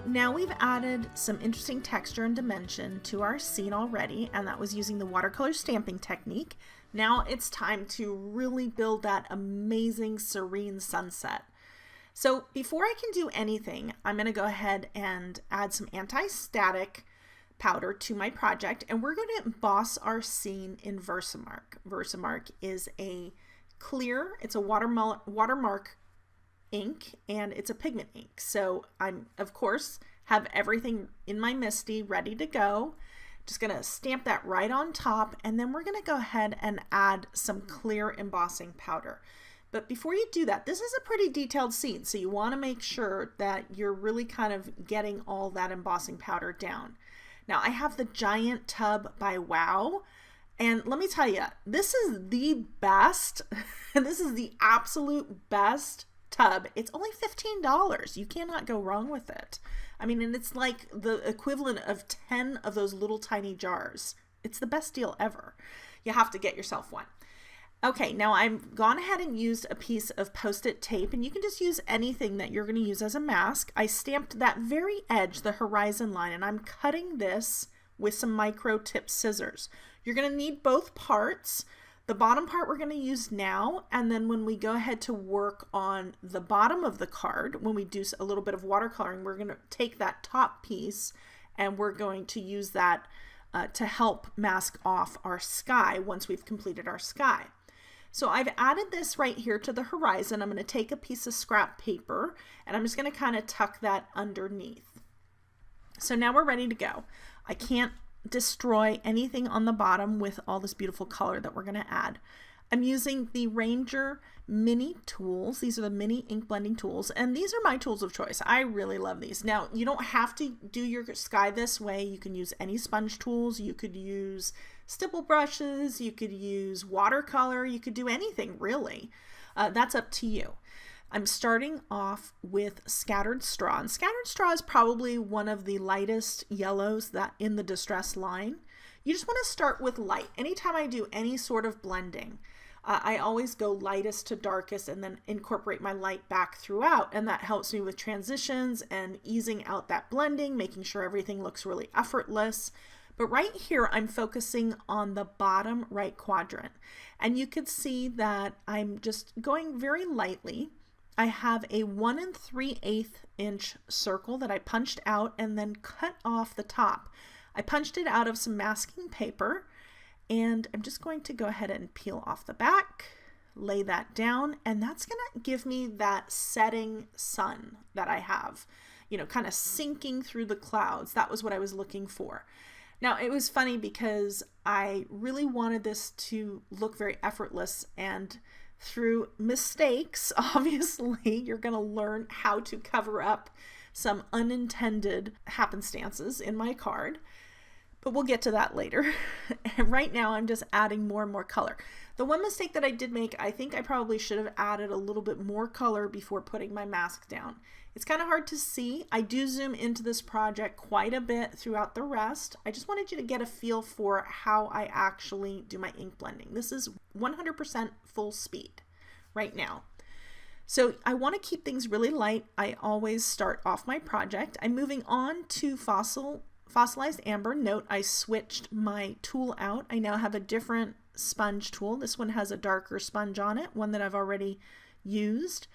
now we've added some interesting texture and dimension to our scene already, and that was using the watercolor stamping technique. Now it's time to really build that amazing serene sunset. So before I can do anything, I'm going to go ahead and add some anti-static powder to my project, and we're going to emboss our scene in Versamark. Versamark is a clear, it's a watermark ink, and it's a pigment ink. So I'm, of course, have everything in my MISTI ready to go. Just going to stamp that right on top, and then we're going to go ahead and add some clear embossing powder. But before you do that, this is a pretty detailed scene, so you want to make sure that you're really kind of getting all that embossing powder down. Now I have the giant tub by Wow, and let me tell you, this is the best, and this is the absolute best tub. It's only $15. You cannot go wrong with it. I mean, and it's like the equivalent of 10 of those little tiny jars. It's the best deal ever. You have to get yourself one. Okay, now I've gone ahead and used a piece of Post-it tape, and you can just use anything that you're going to use as a mask. I stamped that very edge, the horizon line, and I'm cutting this with some micro tip scissors. You're going to need both parts. The bottom part we're going to use now, and then when we go ahead to work on the bottom of the card, when we do a little bit of watercoloring, we're going to take that top piece and we're going to use that to help mask off our sky once we've completed our sky. So I've added this right here to the horizon. I'm going to take a piece of scrap paper and I'm just going to kind of tuck that underneath. So now we're ready to go. I can't destroy anything on the bottom with all this beautiful color that we're going to add. I'm using the Ranger mini tools. These are the mini ink blending tools, and these are my tools of choice. I really love these. Now, you don't have to do your sky this way. You can use any sponge tools. You could use stipple brushes. You could use watercolor. You could do anything, really. That's up to you. I'm starting off with Scattered Straw, and Scattered Straw is probably one of the lightest yellows that in the distress line. You just want to start with light. Anytime I do any sort of blending, I always go lightest to darkest and then incorporate my light back throughout, and that helps me with transitions and easing out that blending, making sure everything looks really effortless. But right here, I'm focusing on the bottom right quadrant, and you could see that I'm just going very lightly. I have a 1 3/8 inch circle that I punched out and then cut off the top. I punched it out of some masking paper, and I'm just going to go ahead and peel off the back, lay that down, and that's going to give me that setting sun that I have, you know, kind of sinking through the clouds. That was what I was looking for. Now, it was funny because I really wanted this to look very effortless, and through mistakes, obviously, you're going to learn how to cover up some unintended happenstances in my card. But we'll get to that later. And right now I'm just adding more and more color. The one mistake that I did make, I think I probably should have added a little bit more color before putting my mask down. It's kind of hard to see. I do zoom into this project quite a bit throughout the rest. I just wanted you to get a feel for how I actually do my ink blending. This is 100% full speed right now. So I want to keep things really light. I always start off my project. I'm moving on to Fossilized Amber. Note I switched my tool out. I now have a different sponge tool. This one has a darker sponge on it, one that I've already used.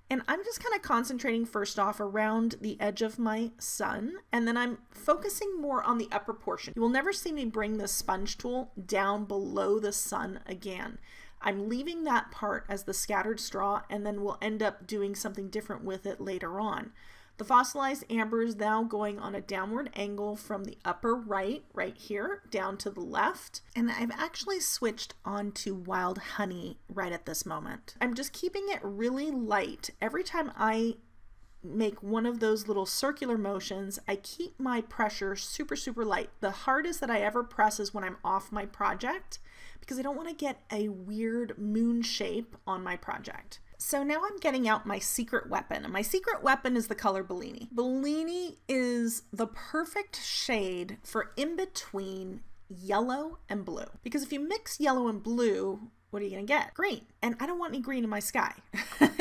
And I'm just kind of concentrating first off around the edge of my sun, and then I'm focusing more on the upper portion. You will never see me bring the sponge tool down below the sun again. I'm leaving that part as the scattered straw, and then we'll end up doing something different with it later on. The Fossilized Amber is now going on a downward angle from the upper right here, down to the left. And I've actually switched on to Wild Honey right at this moment. I'm just keeping it really light. Every time I make one of those little circular motions, I keep my pressure super, super light. The hardest that I ever press is when I'm off my project, because I don't want to get a weird moon shape on my project. So now I'm getting out my secret weapon, and my secret weapon is the color Bellini. Bellini is the perfect shade for in between yellow and blue, because if you mix yellow and blue, what are you going to get? Green. And I don't want any green in my sky.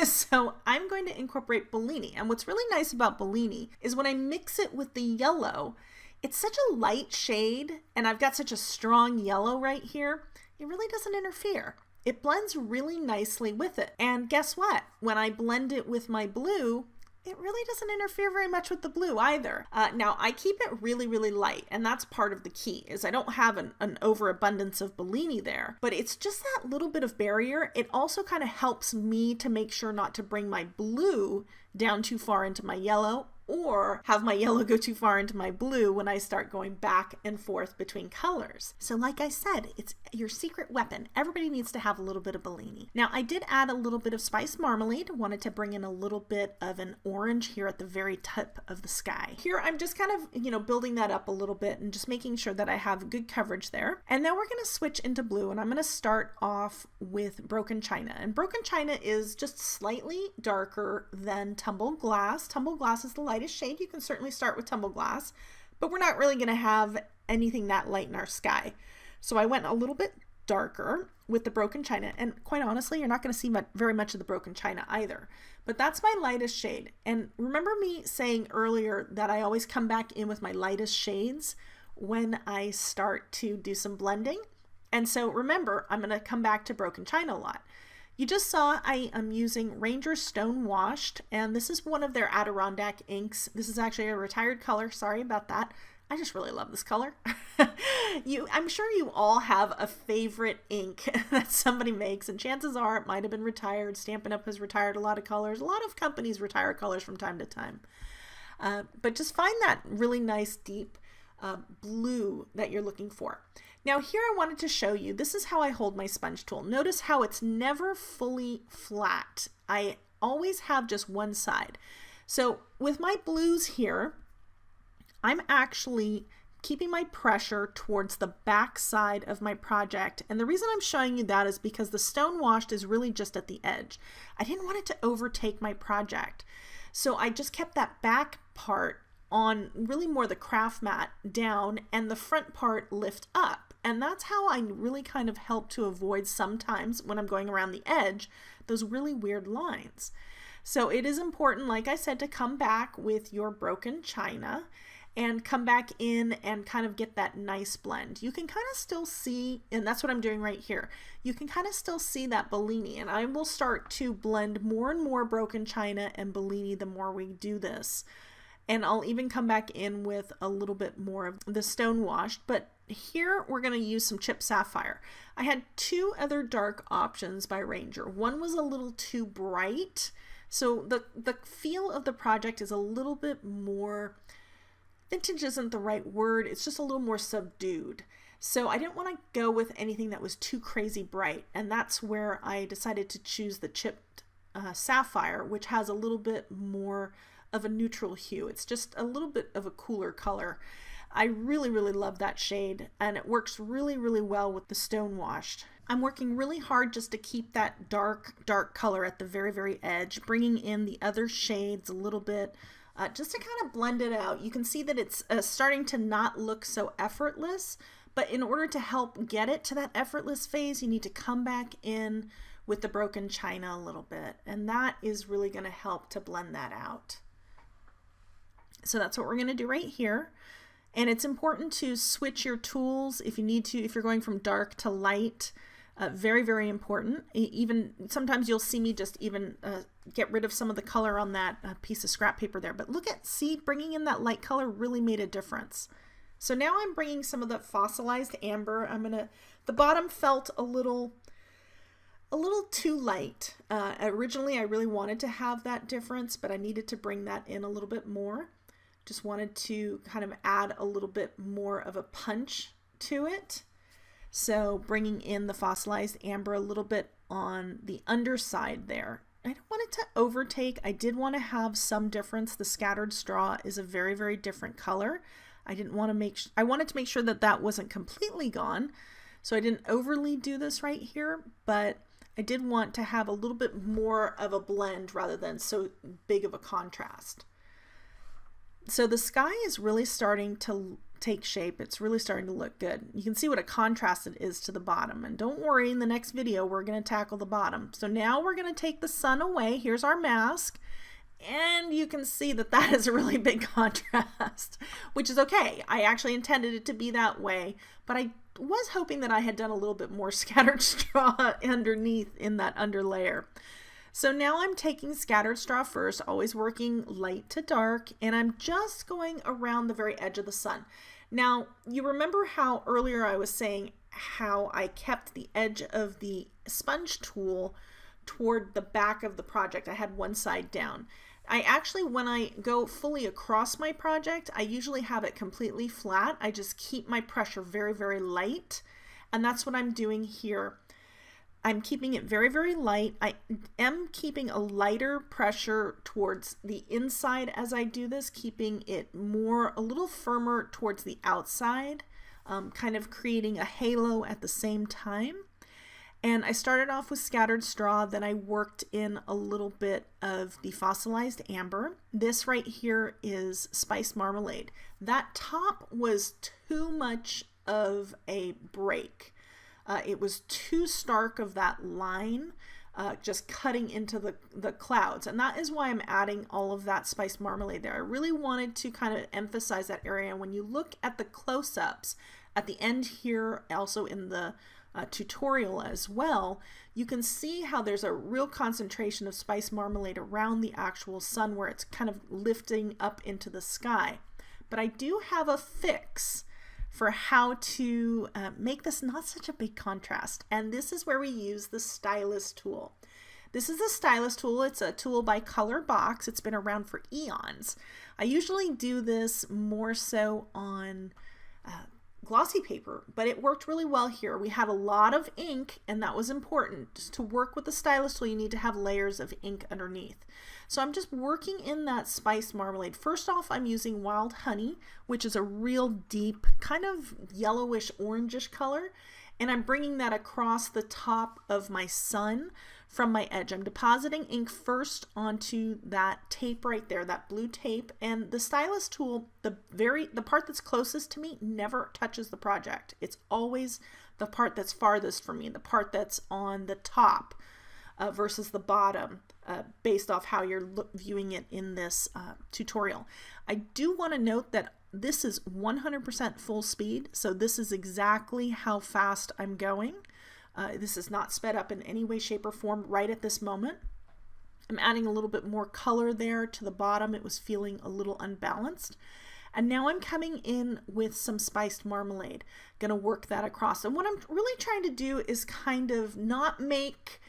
So I'm going to incorporate Bellini. And what's really nice about Bellini is when I mix it with the yellow, it's such a light shade, and I've got such a strong yellow right here, it really doesn't interfere. It blends really nicely with it. And guess what? When I blend it with my blue, it really doesn't interfere very much with the blue either. Now, I keep it really, really light, and that's part of the key, is I don't have an overabundance of Bellini there, but it's just that little bit of barrier. It also kind of helps me to make sure not to bring my blue down too far into my yellow, or have my yellow go too far into my blue when I start going back and forth between colors. So like I said, it's your secret weapon. Everybody needs to have a little bit of Bellini. Now, I did add a little bit of spiced marmalade. Wanted to bring in a little bit of an orange here at the very tip of the sky. Here, I'm just kind of, building that up a little bit and just making sure that I have good coverage there. And now we're going to switch into blue, and I'm going to start off with Broken China. And Broken China is just slightly darker than Tumbled Glass. Tumbled Glass is the lightest shade. You can certainly start with Tumbled Glass, but we're not really going to have anything that light in our sky. So I went a little bit darker with the Broken China, and quite honestly, you're not going to see very much of the Broken China either, but that's my lightest shade. And remember me saying earlier that I always come back in with my lightest shades when I start to do some blending. And so remember, I'm going to come back to Broken China a lot. You just saw I am using Ranger Stone Washed, and this is one of their Adirondack inks. This is actually a retired color. Sorry about that. I just really love this color. I'm sure you all have a favorite ink that somebody makes, and chances are it might have been retired. Stampin' Up! Has retired a lot of colors. A lot of companies retire colors from time to time. But just find that really nice deep blue that you're looking for. Now here I wanted to show you, this is how I hold my sponge tool. Notice how it's never fully flat. I always have just one side. So with my blues here, I'm actually keeping my pressure towards the back side of my project. And the reason I'm showing you that is because the Stone Washed is really just at the edge. I didn't want it to overtake my project. So I just kept that back part on really more the craft mat down and the front part lift up. And that's how I really kind of help to avoid sometimes when I'm going around the edge, those really weird lines. So it is important, like I said, to come back with your Broken China and come back in and kind of get that nice blend. You can kind of still see, and that's what I'm doing right here, you can kind of still see that Bellini, and I will start to blend more and more Broken China and Bellini the more we do this. And I'll even come back in with a little bit more of the Stone Washed, but here we're going to use some Chipped Sapphire. I had two other dark options by Ranger. One was a little too bright, so the feel of the project is a little bit more, vintage isn't the right word, it's just a little more subdued. So I didn't want to go with anything that was too crazy bright, and that's where I decided to choose the Chipped Sapphire, which has a little bit more of a neutral hue. It's just a little bit of a cooler color. I really, really love that shade, and it works really, really well with the Stone Washed. I'm working really hard just to keep that dark, dark color at the very, very edge, bringing in the other shades a little bit, just to kind of blend it out. You can see that it's starting to not look so effortless, but in order to help get it to that effortless phase, you need to come back in with the Broken China a little bit, and that is really going to help to blend that out. So that's what we're going to do right here. And it's important to switch your tools if you need to, if you're going from dark to light. Very, very important. Even sometimes you'll see me just even get rid of some of the color on that piece of scrap paper there. But see, bringing in that light color really made a difference. So now I'm bringing some of the fossilized amber. The bottom felt a little too light. Originally, I really wanted to have that difference, but I needed to bring that in a little bit more. Just wanted to kind of add a little bit more of a punch to it. So bringing in the fossilized amber a little bit on the underside there. I don't want it to overtake. I did want to have some difference. The Scattered Straw is a very, very different color. I wanted to make sure that that wasn't completely gone. So I didn't overly do this right here, but I did want to have a little bit more of a blend rather than so big of a contrast. So the sky is really starting to take shape. It's really starting to look good. You can see what a contrast it is to the bottom. And don't worry, in the next video, we're going to tackle the bottom. So now we're going to take the sun away. Here's our mask. And you can see that that is a really big contrast, which is okay. I actually intended it to be that way, but I was hoping that I had done a little bit more scattered straw underneath in that underlayer. So now I'm taking scattered straw first, always working light to dark, and I'm just going around the very edge of the sun. Now, you remember how earlier I was saying how I kept the edge of the sponge tool toward the back of the project. I had one side down. I actually, when I go fully across my project, I usually have it completely flat. I just keep my pressure very, very light, and that's what I'm doing here. I'm keeping it very, very light. I am keeping a lighter pressure towards the inside as I do this, keeping it a little firmer towards the outside, kind of creating a halo at the same time. And I started off with scattered straw, then I worked in a little bit of the fossilized amber. This right here is spiced marmalade. That top was too much of a break. It was too stark of that line, just cutting into the clouds. And that is why I'm adding all of that spiced marmalade there. I really wanted to kind of emphasize that area. When you look at the close-ups at the end here, also in the tutorial as well, you can see how there's a real concentration of spiced marmalade around the actual sun where it's kind of lifting up into the sky. But I do have a fix for how to make this not such a big contrast, and this is where we use the stylus tool. This is the stylus tool. It's a tool by Color Box. It's been around for eons. I usually do this more so on glossy paper, but it worked really well here. We had a lot of ink, and that was important. Just to work with the stylus tool, you need to have layers of ink underneath. So I'm just working in that spiced marmalade. First off, I'm using wild honey, which is a real deep, kind of yellowish orangish color, and I'm bringing that across the top of my sun from my edge. I'm depositing ink first onto that tape right there, that blue tape, and the stylus tool, the part that's closest to me never touches the project. It's always the part that's farthest from me, the part that's on the top versus the bottom, based off how you're viewing it in this tutorial. I do want to note that this is 100% full speed, so this is exactly how fast I'm going. This is not sped up in any way, shape, or form right at this moment. I'm adding a little bit more color there to the bottom. It was feeling a little unbalanced. And now I'm coming in with some spiced marmalade. Gonna work that across. And what I'm really trying to do is kind of not make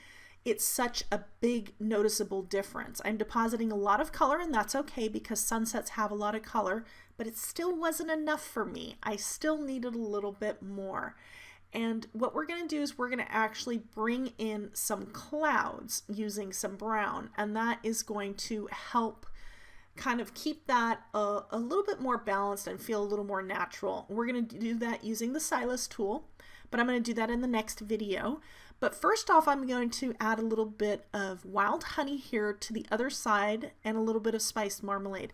it such a big noticeable difference. I'm depositing a lot of color, and that's okay because sunsets have a lot of color, but it still wasn't enough for me. I still needed a little bit more. And what we're going to do is we're going to actually bring in some clouds using some brown, and that is going to help kind of keep that a little bit more balanced and feel a little more natural. We're going to do that using the stylus tool, but I'm going to do that in the next video. But first off, I'm going to add a little bit of wild honey here to the other side and a little bit of spiced marmalade.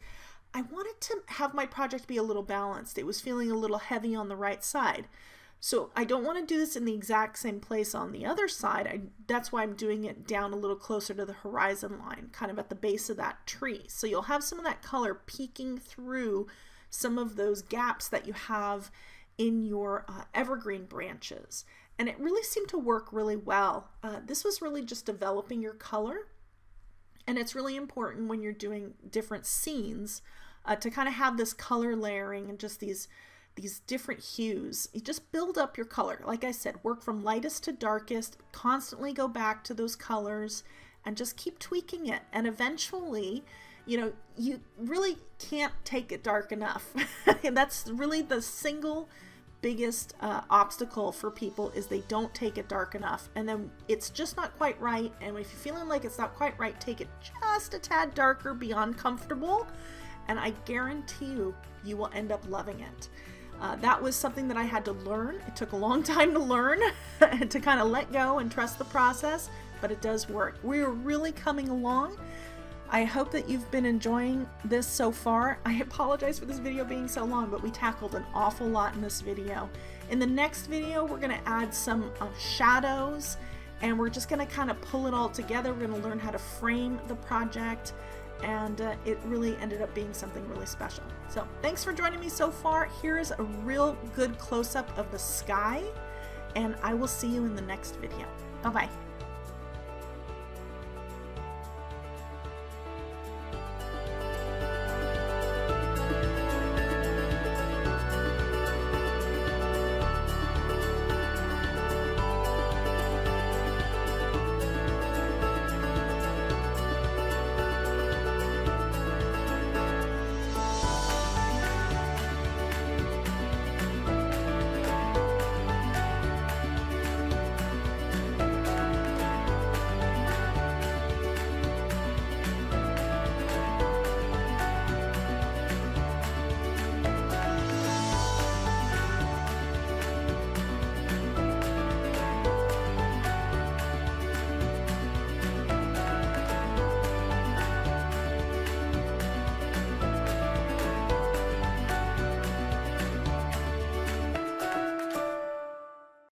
I wanted to have my project be a little balanced. It was feeling a little heavy on the right side. So I don't want to do this in the exact same place on the other side. That's why I'm doing it down a little closer to the horizon line, kind of at the base of that tree. So you'll have some of that color peeking through some of those gaps that you have in your evergreen branches. And it really seemed to work really well. This was really just developing your color. And it's really important when you're doing different scenes to kind of have this color layering and just these different hues. You just build up your color. Like I said, work from lightest to darkest, constantly go back to those colors and just keep tweaking it. And eventually, you really can't take it dark enough. And that's really the single biggest obstacle for people is they don't take it dark enough. And then it's just not quite right. And if you're feeling like it's not quite right, take it just a tad darker beyond comfortable. And I guarantee you will end up loving it. That was something that I had to learn. It took a long time to learn and to kind of let go and trust the process, but it does work. We're really coming along. I hope that you've been enjoying this so far. I apologize for this video being so long, but we tackled an awful lot in this video. In the next video, we're going to add some shadows, and we're just going to kind of pull it all together. We're going to learn how to frame the project, and it really ended up being something really special. So thanks for joining me so far. Here's a real good close-up of the sky, and I will see you in the next video. Bye-bye.